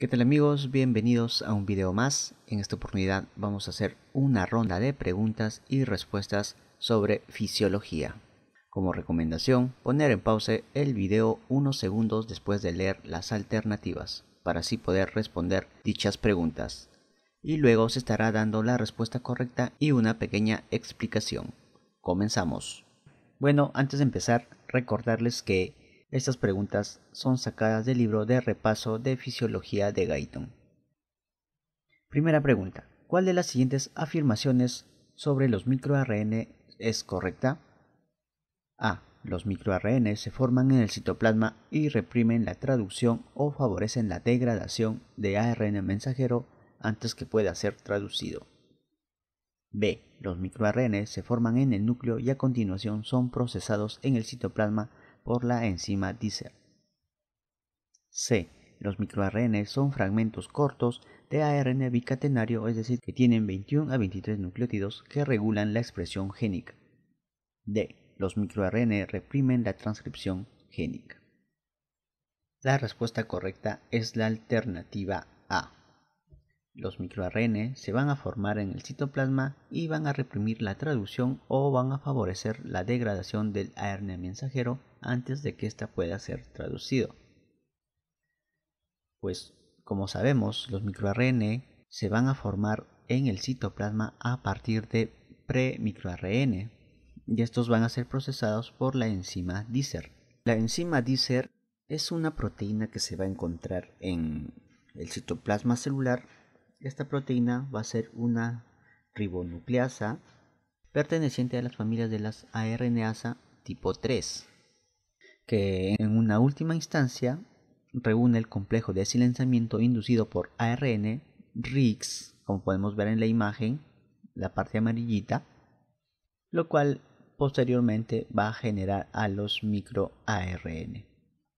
¿Qué tal amigos? Bienvenidos a un video más. En esta oportunidad vamos a hacer una ronda de preguntas y respuestas sobre fisiología. Como recomendación, poner en pausa el video unos segundos después de leer las alternativas, para así poder responder dichas preguntas. Y luego se estará dando la respuesta correcta y una pequeña explicación. Comenzamos. Bueno, antes de empezar, recordarles que estas preguntas son sacadas del libro de repaso de fisiología de Guyton. Primera pregunta. ¿Cuál de las siguientes afirmaciones sobre los microARN es correcta? A. Los microARN se forman en el citoplasma y reprimen la traducción o favorecen la degradación de ARN mensajero antes que pueda ser traducido. B. Los microARN se forman en el núcleo y a continuación son procesados en el citoplasma por la enzima Dicer. C. Los microARN son fragmentos cortos de ARN bicatenario, es decir, que tienen 21 a 23 nucleótidos que regulan la expresión génica. D. Los microARN reprimen la transcripción génica. La respuesta correcta es la alternativa A. Los microARN se van a formar en el citoplasma y van a reprimir la traducción o van a favorecer la degradación del ARN mensajero antes de que ésta pueda ser traducido. Pues como sabemos, los microARN se van a formar en el citoplasma a partir de pre-microARN y estos van a ser procesados por la enzima Dicer. La enzima Dicer es una proteína que se va a encontrar en el citoplasma celular. Esta proteína va a ser una ribonucleasa perteneciente a las familias de las ARNasa tipo 3, que en una última instancia reúne el complejo de silenciamiento inducido por ARN RIX, como podemos ver en la imagen, la parte amarillita, lo cual posteriormente va a generar a los microARN.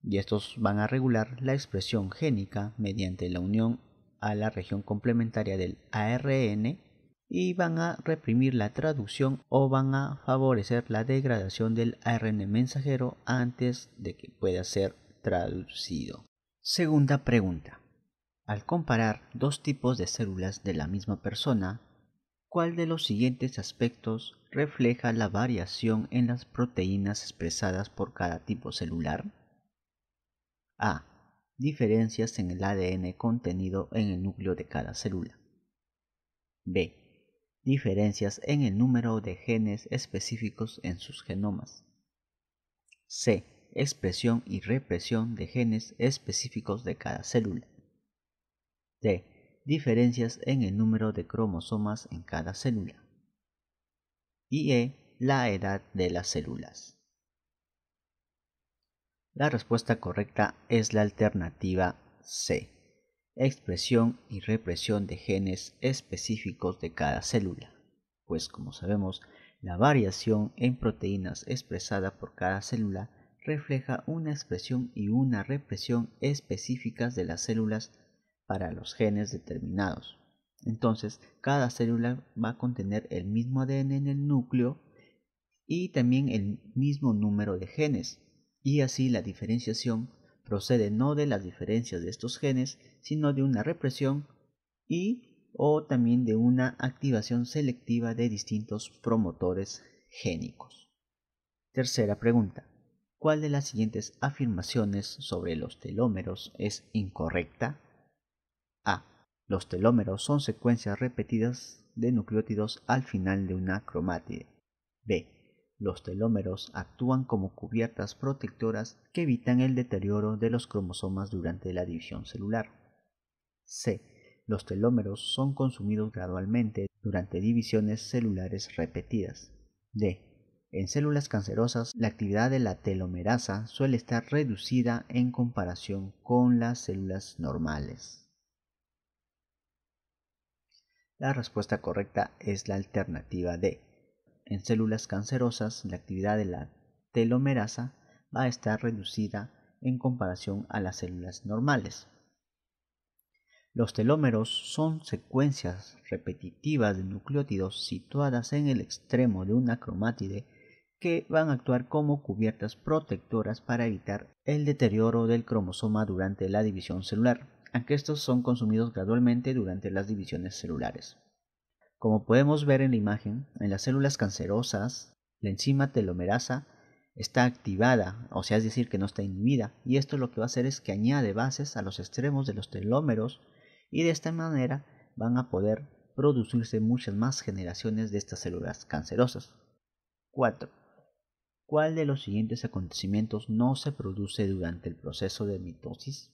Y estos van a regular la expresión génica mediante la unión a la región complementaria del ARN y van a reprimir la traducción o van a favorecer la degradación del ARN mensajero antes de que pueda ser traducido. Segunda pregunta. Al comparar dos tipos de células de la misma persona, ¿cuál de los siguientes aspectos refleja la variación en las proteínas expresadas por cada tipo celular? A. Diferencias en el ADN contenido en el núcleo de cada célula. B. Diferencias en el número de genes específicos en sus genomas. C. Expresión y represión de genes específicos de cada célula. D. Diferencias en el número de cromosomas en cada célula. Y E. La edad de las células. La respuesta correcta es la alternativa C. Expresión y represión de genes específicos de cada célula. Pues como sabemos, la variación en proteínas expresada por cada célula refleja una expresión y una represión específicas de las células para los genes determinados. Entonces, cada célula va a contener el mismo ADN en el núcleo y también el mismo número de genes. Y así la diferenciación procede no de las diferencias de estos genes, sino de una represión o también de una activación selectiva de distintos promotores génicos. Tercera pregunta. ¿Cuál de las siguientes afirmaciones sobre los telómeros es incorrecta? A. Los telómeros son secuencias repetidas de nucleótidos al final de una cromátide. B. Los telómeros actúan como cubiertas protectoras que evitan el deterioro de los cromosomas durante la división celular. C. Los telómeros son consumidos gradualmente durante divisiones celulares repetidas. D. En células cancerosas, la actividad de la telomerasa suele estar reducida en comparación con las células normales. La respuesta correcta es la alternativa D. En células cancerosas, la actividad de la telomerasa va a estar reducida en comparación a las células normales. Los telómeros son secuencias repetitivas de nucleótidos situadas en el extremo de una cromátide que van a actuar como cubiertas protectoras para evitar el deterioro del cromosoma durante la división celular. aunque estos son consumidos gradualmente durante las divisiones celulares. Como podemos ver en la imagen, en las células cancerosas, la enzima telomerasa está activada, o sea, es decir, que no está inhibida, y esto lo que va a hacer es que añade bases a los extremos de los telómeros y de esta manera van a poder producirse muchas más generaciones de estas células cancerosas. 4. ¿Cuál de los siguientes acontecimientos no se produce durante el proceso de mitosis?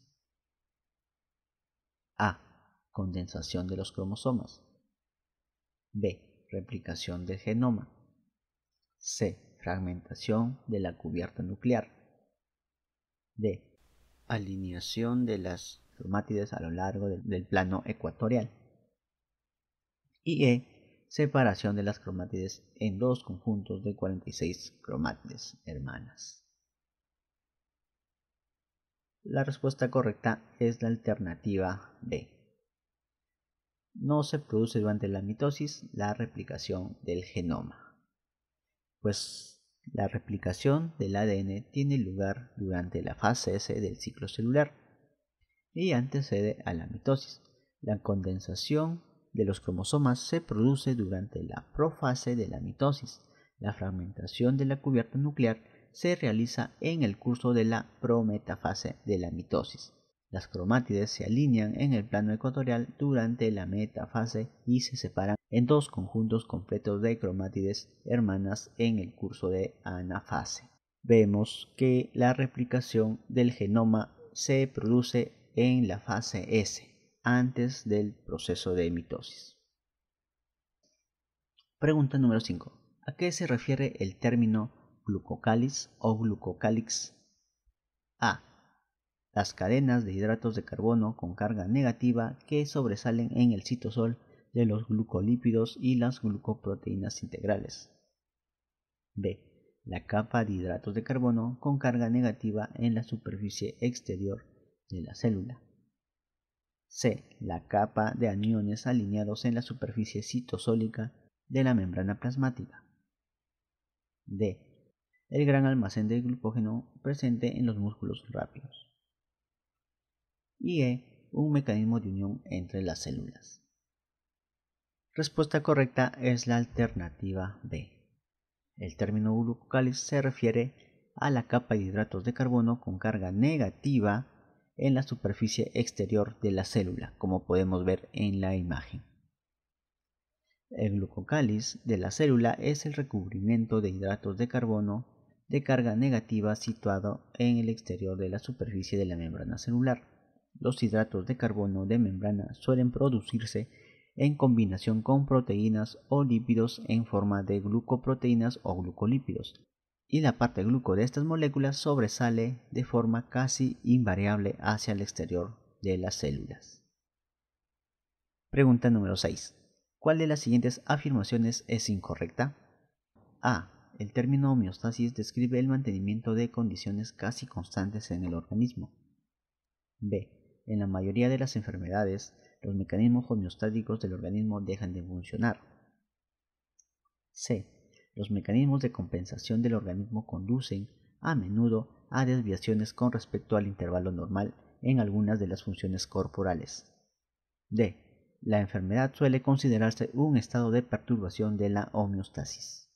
A. Condensación de los cromosomas. B. Replicación del genoma. C. Fragmentación de la cubierta nuclear. D. Alineación de las cromátides a lo largo del plano ecuatorial. Y E. Separación de las cromátides en dos conjuntos de 46 cromátides hermanas. La respuesta correcta es la alternativa B. No se produce durante la mitosis la replicación del genoma, pues la replicación del ADN tiene lugar durante la fase S del ciclo celular y antecede a la mitosis. La condensación de los cromosomas se produce durante la profase de la mitosis. La fragmentación de la cubierta nuclear se realiza en el curso de la prometafase de la mitosis. Las cromátides se alinean en el plano ecuatorial durante la metafase y se separan en dos conjuntos completos de cromátides hermanas en el curso de anafase. Vemos que la replicación del genoma se produce en la fase S, antes del proceso de mitosis. Pregunta número 5. ¿A qué se refiere el término glucocáliz o glucocálix? A. Las cadenas de hidratos de carbono con carga negativa que sobresalen en el citosol de los glucolípidos y las glucoproteínas integrales. B. La capa de hidratos de carbono con carga negativa en la superficie exterior de la célula. C. La capa de aniones alineados en la superficie citosólica de la membrana plasmática. D. El gran almacén de glucógeno presente en los músculos rápidos. Y E. Un mecanismo de unión entre las células. Respuesta correcta es la alternativa B. El término glucocáliz se refiere a la capa de hidratos de carbono con carga negativa en la superficie exterior de la célula, como podemos ver en la imagen. El glucocáliz de la célula es el recubrimiento de hidratos de carbono de carga negativa situado en el exterior de la superficie de la membrana celular. Los hidratos de carbono de membrana suelen producirse en combinación con proteínas o lípidos en forma de glucoproteínas o glucolípidos, y la parte gluco de estas moléculas sobresale de forma casi invariable hacia el exterior de las células. Pregunta número 6. ¿Cuál de las siguientes afirmaciones es incorrecta? A. El término homeostasis describe el mantenimiento de condiciones casi constantes en el organismo. B. En la mayoría de las enfermedades, los mecanismos homeostáticos del organismo dejan de funcionar. C. Los mecanismos de compensación del organismo conducen, a menudo, a desviaciones con respecto al intervalo normal en algunas de las funciones corporales. D. La enfermedad suele considerarse un estado de perturbación de la homeostasis.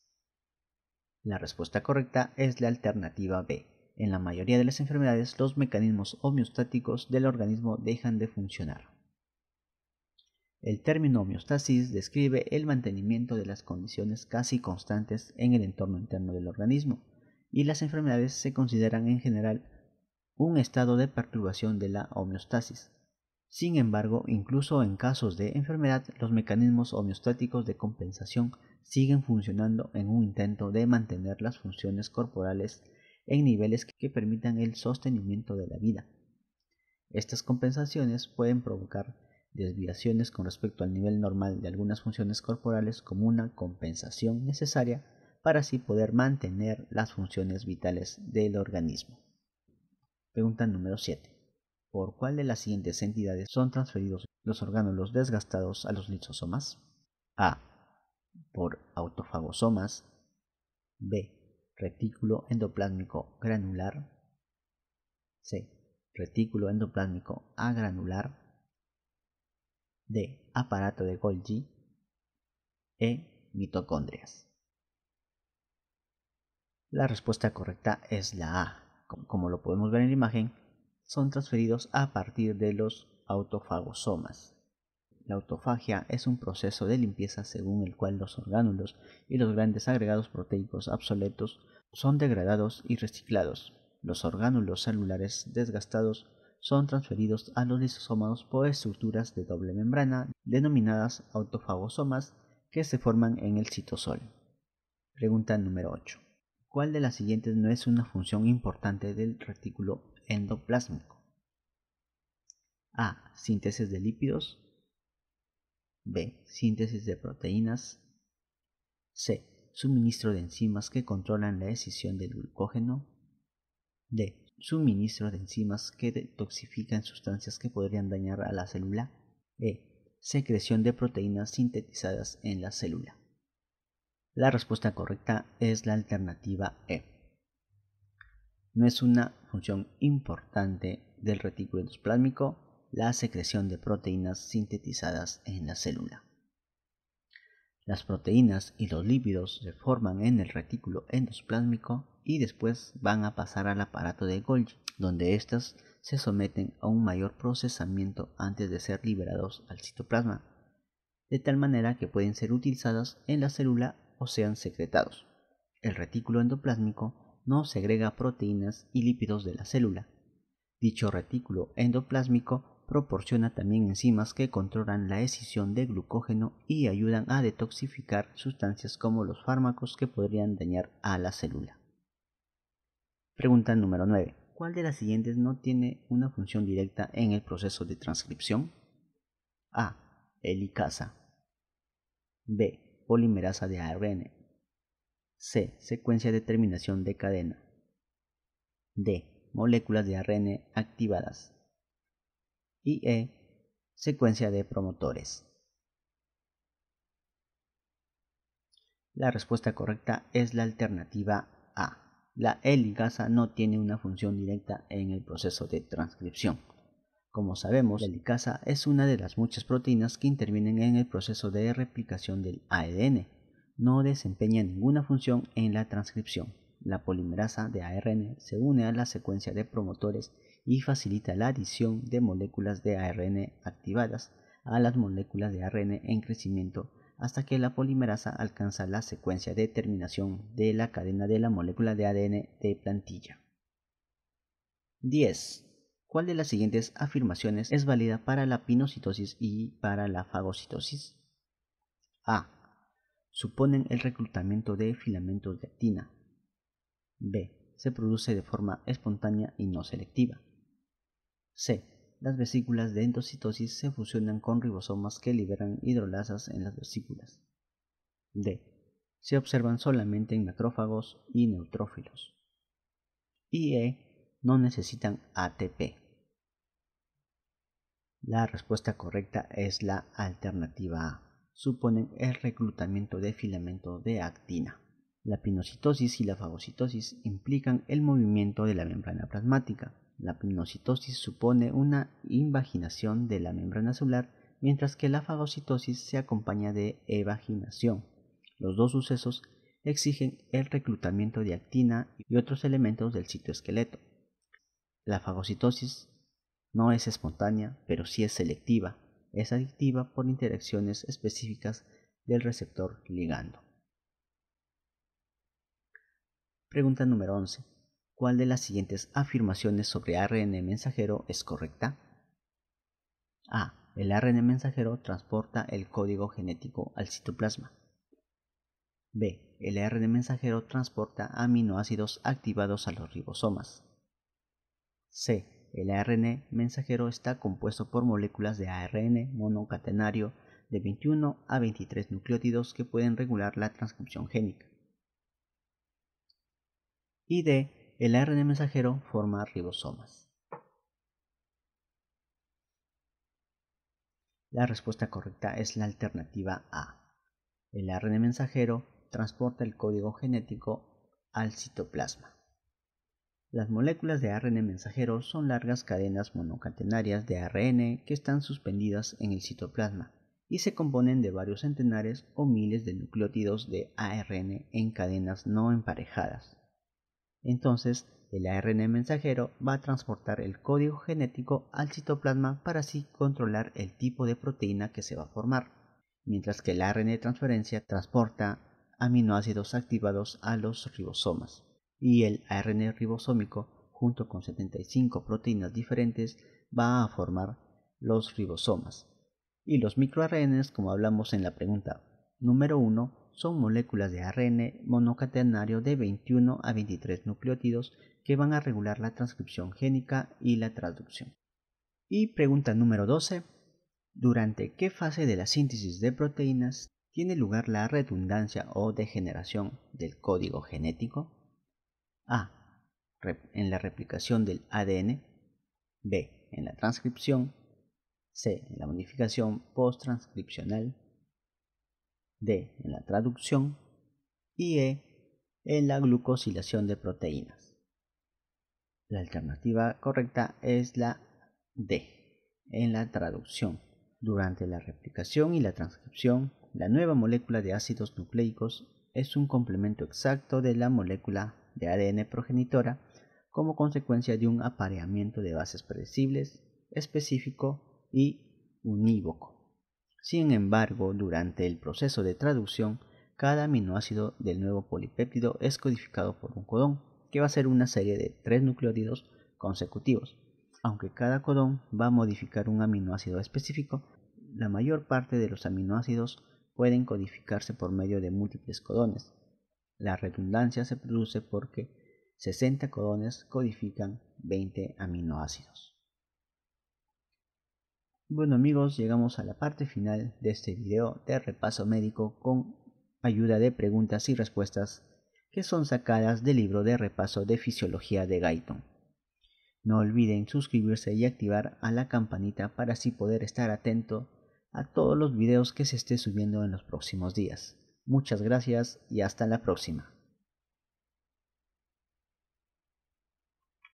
La respuesta correcta es la alternativa B. En la mayoría de las enfermedades, los mecanismos homeostáticos del organismo dejan de funcionar. El término homeostasis describe el mantenimiento de las condiciones casi constantes en el entorno interno del organismo, y las enfermedades se consideran en general un estado de perturbación de la homeostasis. Sin embargo, incluso en casos de enfermedad, los mecanismos homeostáticos de compensación siguen funcionando en un intento de mantener las funciones corporales en niveles que permitan el sostenimiento de la vida. Estas compensaciones pueden provocar desviaciones con respecto al nivel normal de algunas funciones corporales como una compensación necesaria para así poder mantener las funciones vitales del organismo. Pregunta número 7. ¿Por cuál de las siguientes entidades son transferidos los orgánulos desgastados a los lisosomas? A. Por autofagosomas. B. Retículo endoplásmico granular. C. retículo endoplásmico agranular, D. aparato de Golgi, E. mitocondrias. La respuesta correcta es la A. Como lo podemos ver en la imagen, son transferidos a partir de los autofagosomas. La autofagia es un proceso de limpieza según el cual los orgánulos y los grandes agregados proteicos obsoletos son degradados y reciclados. Los orgánulos celulares desgastados son transferidos a los lisosomas por estructuras de doble membrana denominadas autofagosomas que se forman en el citosol. Pregunta número 8. ¿Cuál de las siguientes no es una función importante del retículo endoplásmico? A. Síntesis de lípidos. B. Síntesis de proteínas. C. Suministro de enzimas que controlan la escisión del glucógeno. D. Suministro de enzimas que detoxifican sustancias que podrían dañar a la célula. E. Secreción de proteínas sintetizadas en la célula. La respuesta correcta es la alternativa E. No es una función importante del retículo endoplásmico la secreción de proteínas sintetizadas en la célula. Las proteínas y los lípidos se forman en el retículo endoplásmico y después van a pasar al aparato de Golgi, donde éstas se someten a un mayor procesamiento antes de ser liberados al citoplasma, de tal manera que pueden ser utilizadas en la célula o sean secretados. El retículo endoplásmico no segrega proteínas y lípidos de la célula. Dicho retículo endoplásmico proporciona también enzimas que controlan la escisión de glucógeno y ayudan a detoxificar sustancias como los fármacos que podrían dañar a la célula. Pregunta número 9. ¿Cuál de las siguientes no tiene una función directa en el proceso de transcripción? A. Helicasa. B. Polimerasa de ARN. C. Secuencia de terminación de cadena. D. Moléculas de ARN activadas. Y E. Secuencia de promotores. La respuesta correcta es la alternativa A. La helicasa no tiene una función directa en el proceso de transcripción. Como sabemos, la helicasa es una de las muchas proteínas que intervienen en el proceso de replicación del ADN. No desempeña ninguna función en la transcripción. La polimerasa de ARN se une a la secuencia de promotores y facilita la adición de moléculas de ARN activadas a las moléculas de ARN en crecimiento hasta que la polimerasa alcanza la secuencia de terminación de la cadena de la molécula de ADN de plantilla. 10. ¿Cuál de las siguientes afirmaciones es válida para la pinocitosis y para la fagocitosis? A. Suponen el reclutamiento de filamentos de actina. B. Se produce de forma espontánea y no selectiva. C. Las vesículas de endocitosis se fusionan con ribosomas que liberan hidrolasas en las vesículas. D. Se observan solamente en macrófagos y neutrófilos. Y E. No necesitan ATP. La respuesta correcta es la alternativa A. Suponen el reclutamiento de filamento de actina. La pinocitosis y la fagocitosis implican el movimiento de la membrana plasmática. La pinocitosis supone una invaginación de la membrana celular, mientras que la fagocitosis se acompaña de evaginación. Los dos sucesos exigen el reclutamiento de actina y otros elementos del citoesqueleto. La fagocitosis no es espontánea, pero sí es selectiva. Es adictiva por interacciones específicas del receptor ligando. Pregunta número 11. ¿Cuál de las siguientes afirmaciones sobre ARN mensajero es correcta? A. El ARN mensajero transporta el código genético al citoplasma. B. El ARN mensajero transporta aminoácidos activados a los ribosomas. C. El ARN mensajero está compuesto por moléculas de ARN monocatenario de 21 a 23 nucleótidos que pueden regular la transcripción génica. Y D. El ARN mensajero forma ribosomas. La respuesta correcta es la alternativa A. El ARN mensajero transporta el código genético al citoplasma. Las moléculas de ARN mensajero son largas cadenas monocatenarias de ARN que están suspendidas en el citoplasma y se componen de varios centenares o miles de nucleótidos de ARN en cadenas no emparejadas. Entonces, el ARN mensajero va a transportar el código genético al citoplasma para así controlar el tipo de proteína que se va a formar, mientras que el ARN de transferencia transporta aminoácidos activados a los ribosomas, y el ARN ribosómico, junto con 75 proteínas diferentes, va a formar los ribosomas. Y los microARNs, como hablamos en la pregunta número 1, son moléculas de ARN monocatenario de 21 a 23 nucleótidos que van a regular la transcripción génica y la traducción. Y pregunta número 12. ¿Durante qué fase de la síntesis de proteínas tiene lugar la redundancia o degeneración del código genético? A. En la replicación del ADN. B. En la transcripción. C. En la modificación posttranscripcional. D. En la traducción. Y E. En la glucosilación de proteínas. La alternativa correcta es la D. En la traducción. Durante la replicación y la transcripción, la nueva molécula de ácidos nucleicos es un complemento exacto de la molécula de ADN progenitora como consecuencia de un apareamiento de bases predecibles, específico y unívoco. Sin embargo, durante el proceso de traducción, cada aminoácido del nuevo polipéptido es codificado por un codón, que va a ser una serie de 3 nucleótidos consecutivos. Aunque cada codón va a modificar un aminoácido específico, la mayor parte de los aminoácidos pueden codificarse por medio de múltiples codones. La redundancia se produce porque 60 codones codifican 20 aminoácidos. Bueno amigos, llegamos a la parte final de este video de repaso médico con ayuda de preguntas y respuestas que son sacadas del libro de repaso de fisiología de Guyton. No olviden suscribirse y activar a la campanita para así poder estar atento a todos los videos que se esté subiendo en los próximos días. Muchas gracias y hasta la próxima.